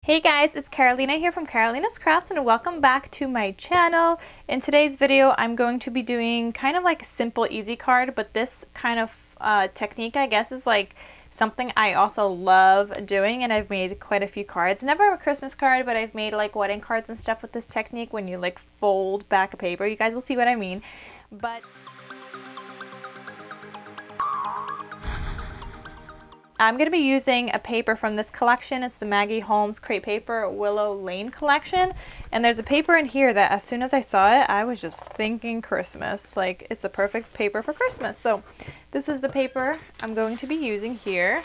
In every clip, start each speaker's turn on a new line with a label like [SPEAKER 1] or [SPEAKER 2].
[SPEAKER 1] Hey guys, it's Carolina here from KarolinasKrafts and welcome back to my channel. In today's video, I'm going to be doing kind of like a simple easy card, but this kind of technique, I guess, is like something I also love doing, and I've made quite a few cards. Never a Christmas card, but I've made like wedding cards and stuff with this technique when you like fold back a paper. You guys will see what I mean. But I'm going to be using a paper from this collection. It's the Maggie Holmes Crepe Paper Willow Lane collection. And there's a paper in here that as soon as I saw it, I was just thinking Christmas. Like, it's the perfect paper for Christmas. So this is the paper I'm going to be using here.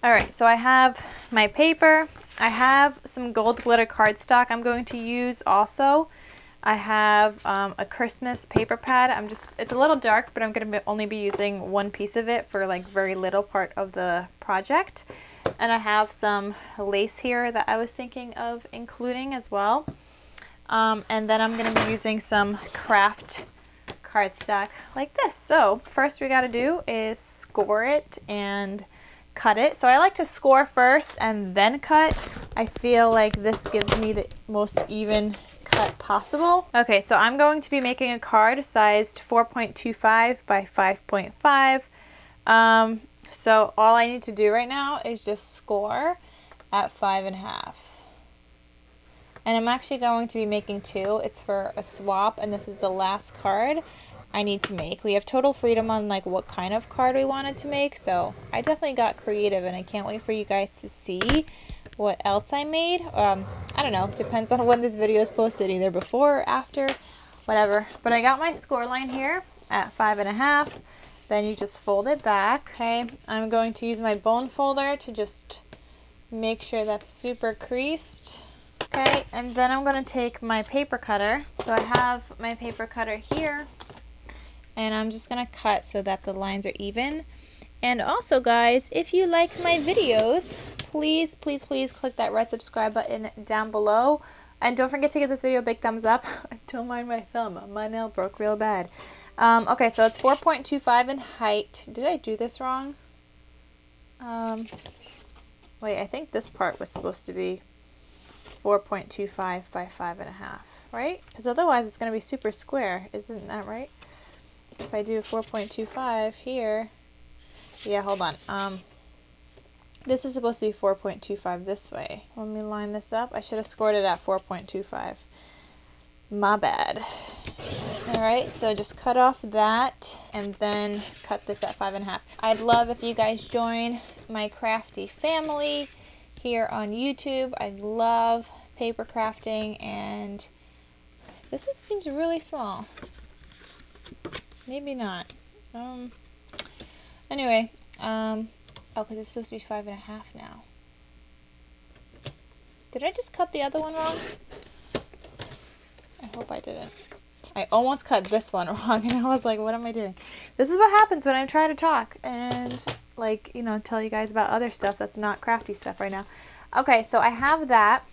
[SPEAKER 1] Alright, so I have my paper. I have some gold glitter cardstock I'm going to use also. I have a Christmas paper pad. It's a little dark, but I'm going to only be using one piece of it for like very little part of the project. And I have some lace here that I was thinking of including as well. And then I'm going to be using some craft cardstock like this. So first we got to do is score it and cut it. So I like to score first and then cut. I feel like this gives me the most even cut possible. Okay, so I'm going to be making a card sized 4.25 by 5.5. So all I need to do right now is just score at 5.5. And I'm actually going to be making two. It's for a swap, and this is the last card I need to make. We have total freedom on like what kind of card we wanted to make, so I definitely got creative, and I can't wait for you guys to see what else I made. I don't know, depends on when this video is posted, either before or after, whatever. But I got my score line here at 5.5. Then you just fold it back. Okay, I'm going to use my bone folder to just make sure that's super creased. Okay, and then I'm going to take my paper cutter. So I have my paper cutter here, and I'm just going to cut so that the lines are even. And also, guys, if you like my videos, please click that red subscribe button down below. And don't forget to give this video a big thumbs up. Don't mind my thumb. My nail broke real bad. Okay, so it's 4.25 in height. Did I do this wrong? Wait, I think this part was supposed to be 4.25 by 5.5, right? Because otherwise it's going to be super square. Isn't that right? If I do 4.25 here... Yeah, hold on. This is supposed to be 4.25 this way. Let me line this up. I should have scored it at 4.25. My bad. Alright, so just cut off that and then cut this at 5.5. I'd love if you guys join my crafty family here on YouTube. I love paper crafting, and this seems really small. Maybe not. Anyway, oh, because it's supposed to be 5.5 now. Did I just cut the other one wrong? I hope I didn't. I almost cut this one wrong, and I was like, what am I doing? This is what happens when I'm trying to talk and, like, you know, tell you guys about other stuff that's not crafty stuff right now. Okay, so I have that.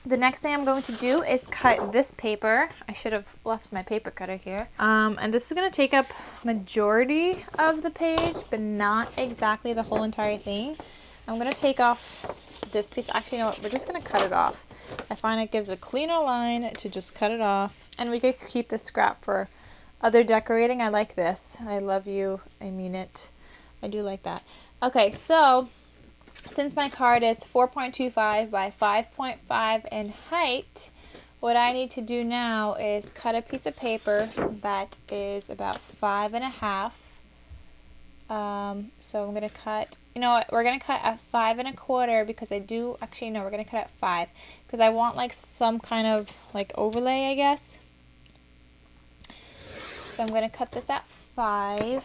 [SPEAKER 1] The next thing I'm going to do is cut this paper. I should have left my paper cutter here. And this is going to take up majority of the page, but not exactly the whole entire thing. I'm going to take off this piece. Actually, you know what? We're just going to cut it off. I find it gives a cleaner line to just cut it off. And we could keep this scrap for other decorating. I like this. I love you. I mean it. I do like that. Okay, so... since my card is 4.25 by 5.5 in height, what I need to do now is cut a piece of paper that is about 5.5. So I'm going to cut, you know what, we're going to cut at 5.25 because I do, actually no, we're going to cut at 5 because I want like some kind of like overlay, I guess. So I'm going to cut this at 5.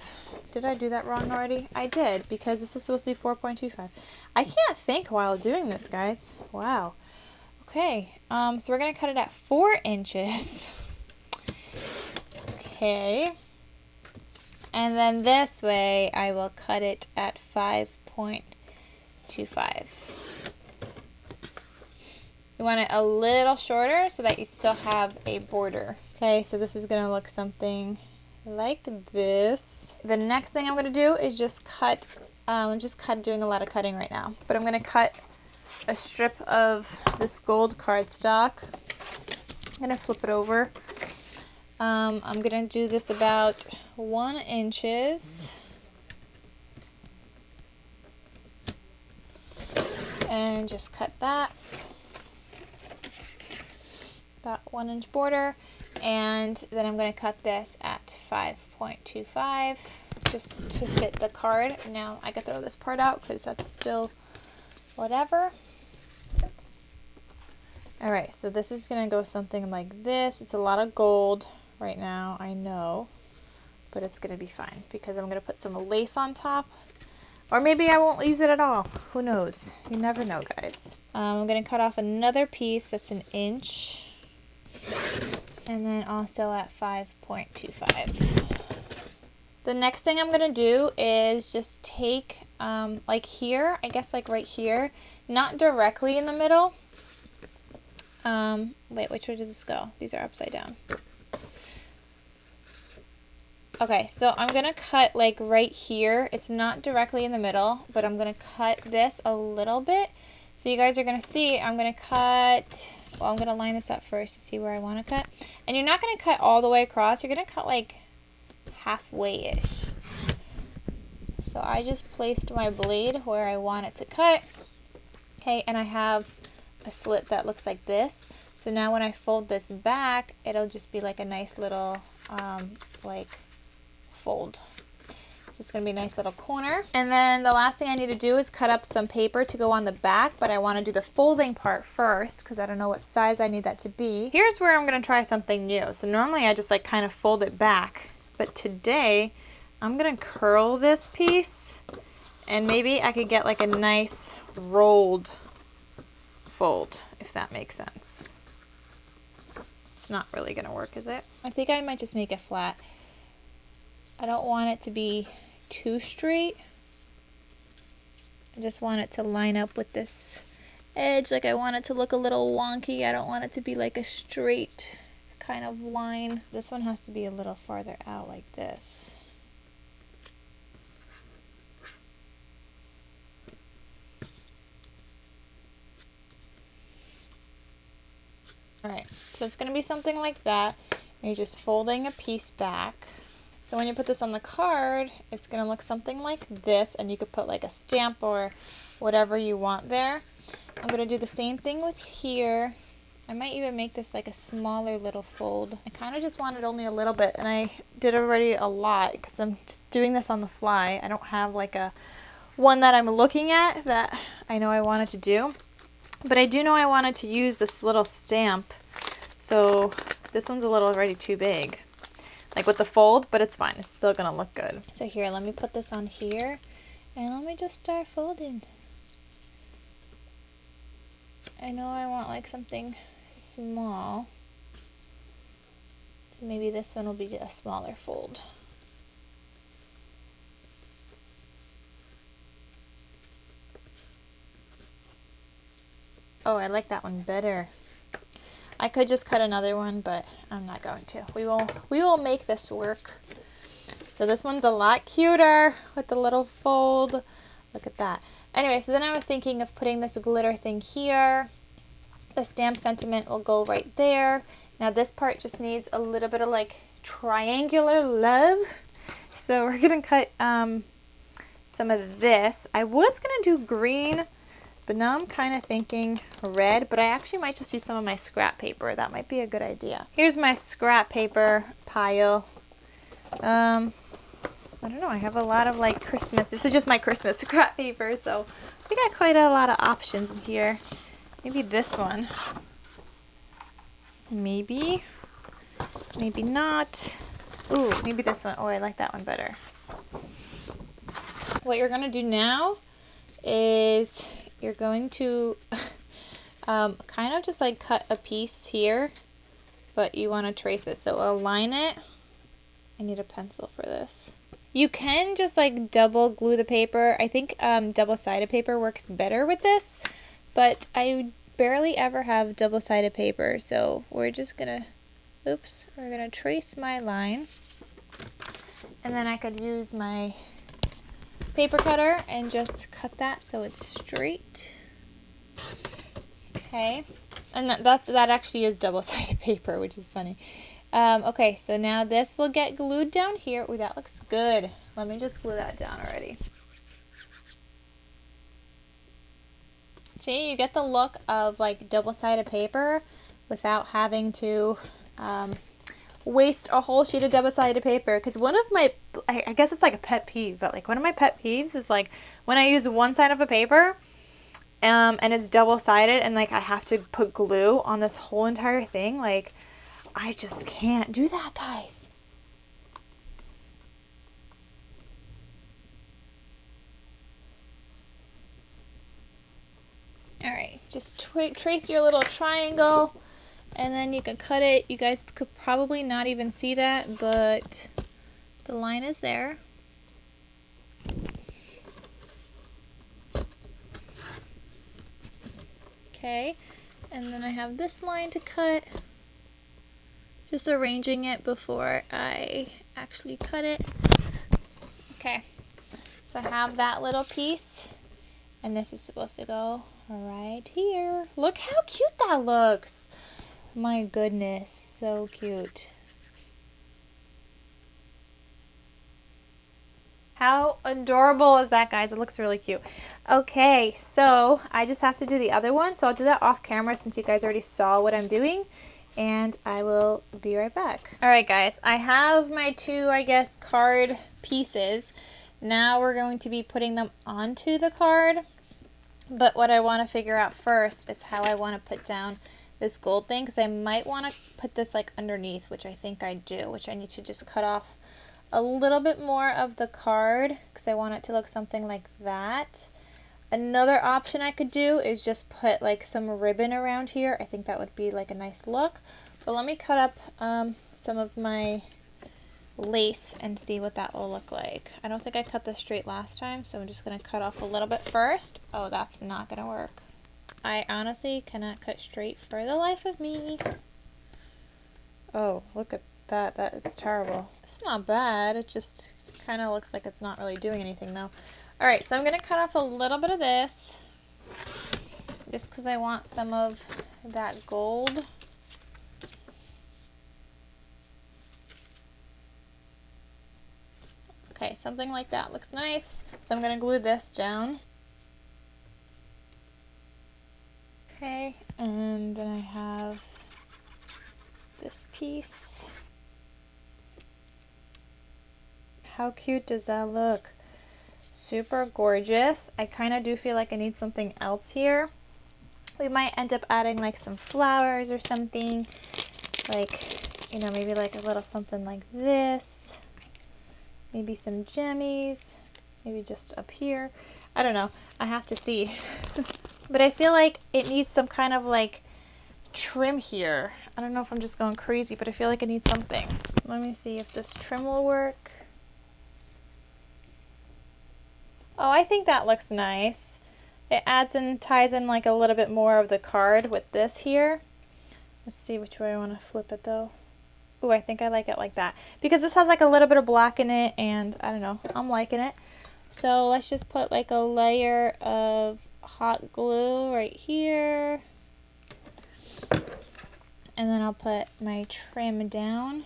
[SPEAKER 1] Did I do that wrong already? I did, because this is supposed to be 4.25. I can't think while doing this, guys. Wow. Okay, so we're going to cut it at 4 inches. Okay. And then this way, I will cut it at 5.25. You want it a little shorter so that you still have a border. Okay, so this is going to look something like this. The next thing I'm going to do is just cut. I'm just doing a lot of cutting right now, but I'm going to cut a strip of this gold cardstock. I'm gonna flip it over. I'm gonna do this about 1 inch. And just cut that. About 1 inch border. And then I'm gonna cut this at 5.25 just to fit the card. Now I can throw this part out because that's still whatever. Alright, so this is gonna go something like this. It's a lot of gold right now, I know, but it's gonna be fine because I'm gonna put some lace on top, or maybe I won't use it at all. Who knows? You never know, guys. I'm gonna cut off another piece that's 1 inch, and then also at 5.25. The next thing I'm gonna do is just take like here, I guess like right here, not directly in the middle. Wait, which way does this go? These are upside down. Okay, so I'm gonna cut like right here. It's not directly in the middle, but I'm gonna cut this a little bit. So you guys are gonna see, I'm gonna cut, well, I'm gonna line this up first to see where I wanna cut. And you're not gonna cut all the way across, you're gonna cut like halfway-ish. So I just placed my blade where I want it to cut. Okay, and I have a slit that looks like this. So now when I fold this back, it'll just be like a nice little like fold. So it's gonna be a nice little corner. And then the last thing I need to do is cut up some paper to go on the back, but I wanna do the folding part first because I don't know what size I need that to be. Here's where I'm gonna try something new. So normally I just like kind of fold it back, but today I'm gonna curl this piece and maybe I could get like a nice rolled fold, if that makes sense. It's not really gonna work, is it? I think I might just make it flat. I don't want it to be too straight. I just want it to line up with this edge. Like I want it to look a little wonky. I don't want it to be like a straight kind of line. This one has to be a little farther out like this. Alright, so it's going to be something like that. You're just folding a piece back. So when you put this on the card, it's going to look something like this, and you could put like a stamp or whatever you want there. I'm going to do the same thing with here. I might even make this like a smaller little fold. I kind of just wanted only a little bit, and I did already a lot because I'm just doing this on the fly. I don't have like a one that I'm looking at that I know I wanted to do. But I do know I wanted to use this little stamp, so this one's a little already too big, like with the fold, but it's fine. It's still gonna look good. So here, let me put this on here, and let me just start folding. I know I want like something small, so maybe this one will be a smaller fold. Oh, I like that one better. I could just cut another one, but I'm not going to. We will make this work. So this one's a lot cuter with the little fold. Look at that. Anyway, so then I was thinking of putting this glitter thing here. The stamp sentiment will go right there. Now this part just needs a little bit of like triangular love. So we're gonna cut some of this. I was gonna do green, but now I'm kind of thinking red, but I actually might just use some of my scrap paper. That might be a good idea. Here's my scrap paper pile. I don't know, I have a lot of like Christmas. This is just my Christmas scrap paper, so we got quite a lot of options in here. Maybe this one. Maybe. Maybe not. Ooh, maybe this one. Oh, I like that one better. What you're gonna do now is you're going to kind of just like cut a piece here, but you want to trace it. So align it. I need a pencil for this. You can just like double glue the paper. I think double-sided paper works better with this, but I barely ever have double-sided paper. So we're just gonna, oops, we're gonna trace my line, and then I could use my paper cutter and just cut that so it's straight. Okay, and that actually is double-sided paper, which is funny. Okay, so now this will get glued down here. Ooh, that looks good. Let me just glue that down already. See, you get the look of like double-sided paper without having to waste a whole sheet of double-sided paper. Because one of my, I guess it's like a pet peeve, but like one of my pet peeves is like when I use one side of a paper and it's double-sided and like I have to put glue on this whole entire thing. Like, I just can't do that, guys. Alright, just trace your little triangle and then you can cut it. You guys could probably not even see that, but the line is there. Okay, and then I have this line to cut. Just arranging it before I actually cut it. Okay, so I have that little piece, and this is supposed to go right here. Look how cute that looks. My goodness, so cute. How adorable is that, guys? It looks really cute. Okay, so I just have to do the other one, so I'll do that off camera since you guys already saw what I'm doing. And I will be right back. Alright guys, I have my two, I guess, card pieces. Now we're going to be putting them onto the card. But what I want to figure out first is how I want to put down this gold thing. Because I might want to put this like underneath, which I think I do. Which I need to just cut off a little bit more of the card. Because I want it to look something like that. Another option I could do is just put like some ribbon around here. I think that would be like a nice look. But let me cut up some of my lace and see what that will look like. I don't think I cut this straight last time, so I'm just going to cut off a little bit first. Oh, that's not going to work. I honestly cannot cut straight for the life of me. Oh, look at that. That is terrible. It's not bad. It just kind of looks like it's not really doing anything though. Alright, so I'm going to cut off a little bit of this, just because I want some of that gold. Okay, something like that looks nice. So I'm going to glue this down. Okay, and then I have this piece. How cute does that look? Super gorgeous. I kind of do feel like I need something else here. We might end up adding like some flowers or something. Like, you know, maybe like a little something like this. Maybe some jimmies. Maybe just up here. I don't know. I have to see. But I feel like it needs some kind of like trim here. I don't know if I'm just going crazy, but I feel like it needs something. Let me see if this trim will work. Oh, I think that looks nice. It adds and ties in like a little bit more of the card with this here. Let's see which way I want to flip it though. Ooh, I think I like it like that. Because this has like a little bit of black in it and I don't know, I'm liking it. So let's just put like a layer of hot glue right here. And then I'll put my trim down.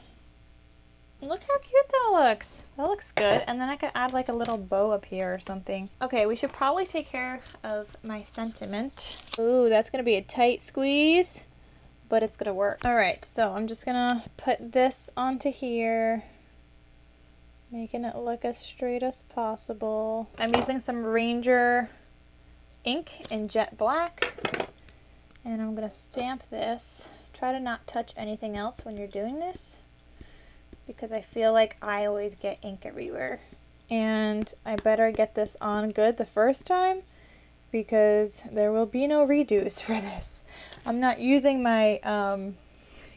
[SPEAKER 1] Look how cute that looks. That looks good. And then I could add like a little bow up here or something. Okay, we should probably take care of my sentiment. Ooh, that's going to be a tight squeeze, but it's going to work. Alright, so I'm just going to put this onto here, making it look as straight as possible. I'm using some Ranger ink in jet black, and I'm going to stamp this. Try to not touch anything else when you're doing this, because I feel like I always get ink everywhere. And I better get this on good the first time, because there will be no redos for this. I'm not using my, I'm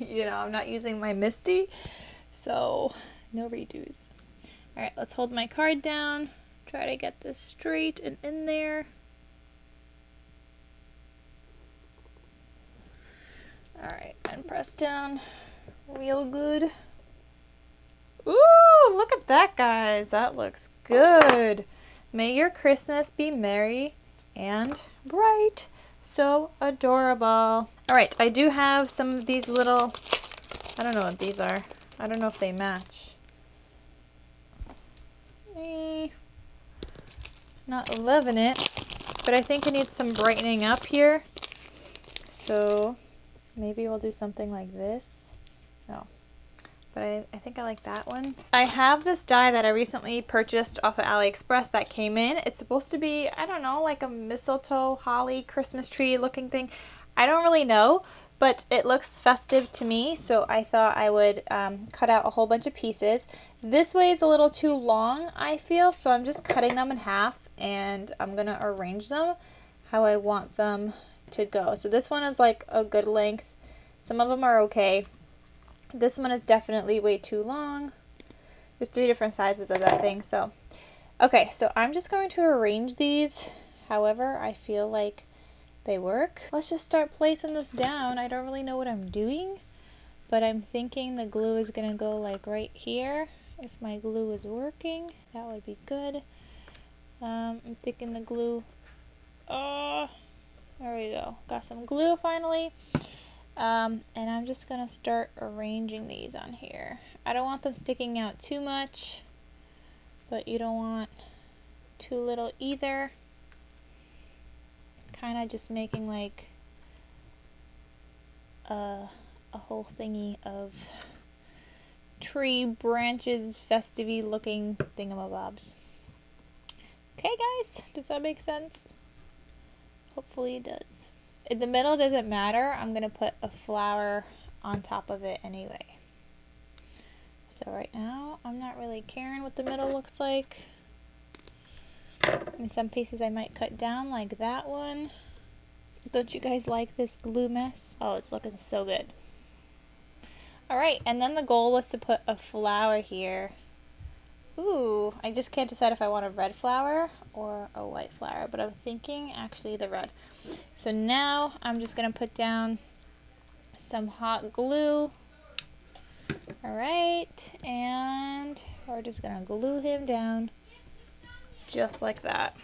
[SPEAKER 1] not using my Misty, so no redos. Alright, let's hold my card down, try to get this straight and in there. Alright, and press down real good. Ooh, look at that, guys. That looks good. May your Christmas be merry and bright. So adorable. All right, I do have some of these little, I don't know what these are. I don't know if they match. Not loving it, but I think it needs some brightening up here. So maybe we'll do something like this. Oh, but I think I like that one. I have this die that I recently purchased off of AliExpress that came in. It's supposed to be, I don't know, like a mistletoe, holly, Christmas tree looking thing. I don't really know, but it looks festive to me, so I thought I would cut out a whole bunch of pieces. This way is a little too long, I feel, so I'm just cutting them in half, and I'm going to arrange them how I want them to go. So this one is like a good length. Some of them are okay. This one is definitely way too long. There's 3 different sizes of that thing, so. Okay, so I'm just going to arrange these however I feel like they work. Let's just start placing this down. I don't really know what I'm doing, but I'm thinking the glue is gonna go like right here. If my glue is working, that would be good. I'm thinking the glue, there we go. Got some glue finally. And I'm just gonna start arranging these on here. I don't want them sticking out too much, but you don't want too little either. Kind of just making like a whole thingy of tree branches, festive-y looking thingamabobs. Okay guys, does that make sense? Hopefully it does. In the middle doesn't matter, I'm going to put a flower on top of it anyway. So right now, I'm not really caring what the middle looks like. In some pieces I might cut down like that one. Don't you guys like this glue mess? Oh, it's looking so good. Alright, and then the goal was to put a flower here. Ooh, I just can't decide if I want a red flower or a white flower, but I'm thinking actually the red. So now I'm just going to put down some hot glue. Alright, and we're just going to glue him down just like that.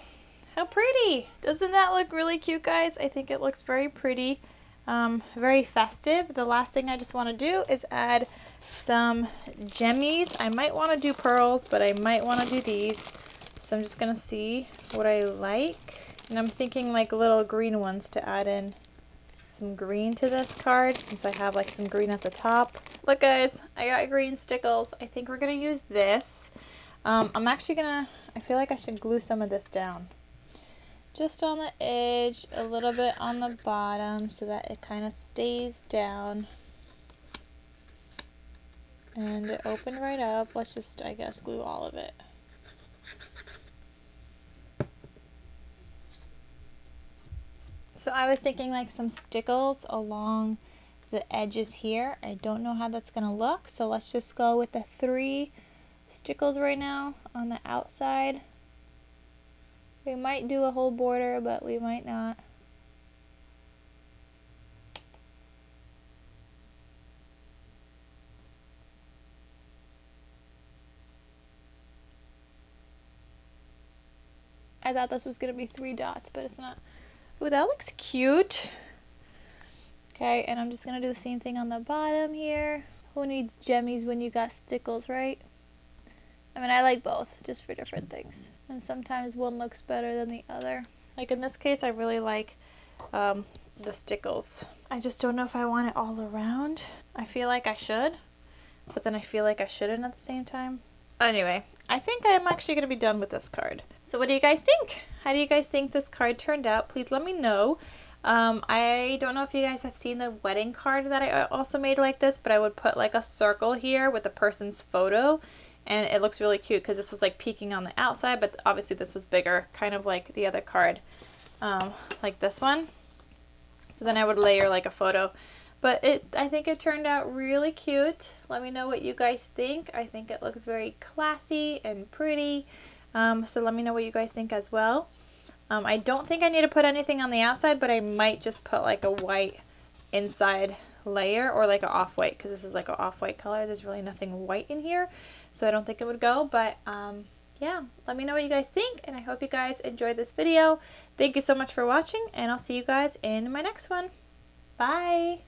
[SPEAKER 1] How pretty! Doesn't that look really cute, guys? I think it looks very pretty, very festive. The last thing I just want to do is add some jimmies. I might want to do pearls, but I might want to do these. So I'm just going to see what I like. And I'm thinking like little green ones to add in some green to this card since I have like some green at the top. Look guys, I got green stickles. I think we're going to use this. I'm actually going to, I feel like I should glue some of this down. Just on the edge, a little bit on the bottom so that it kind of stays down. And it opened right up. Let's just, I guess, glue all of it. So I was thinking like some stickles along the edges here. I don't know how that's going to look, so let's just go with the 3 stickles right now on the outside. We might do a whole border, but we might not. I thought this was going to be 3 dots, but it's not. Ooh, that looks cute. Okay, and I'm just going to do the same thing on the bottom here. Who needs jimmies when you got stickles, right? I mean, I like both, just for different things. And sometimes one looks better than the other. Like in this case, I really like the stickles. I just don't know if I want it all around. I feel like I should, but then I feel like I shouldn't at the same time. Anyway, I think I'm actually going to be done with this card. So what do you guys think? How do you guys think this card turned out? Please let me know. I don't know if you guys have seen the wedding card that I also made like this, but I would put like a circle here with the person's photo. And it looks really cute because this was like peeking on the outside, but obviously this was bigger, kind of like the other card, like this one. So then I would layer like a photo. But I think it turned out really cute. Let me know what you guys think. I think it looks very classy and pretty. So let me know what you guys think as well. I don't think I need to put anything on the outside, but I might just put like a white inside layer or like an off-white because this is like an off-white color. There's really nothing white in here. So I don't think it would go, but yeah, let me know what you guys think, and I hope you guys enjoyed this video. Thank you so much for watching, and I'll see you guys in my next one. Bye!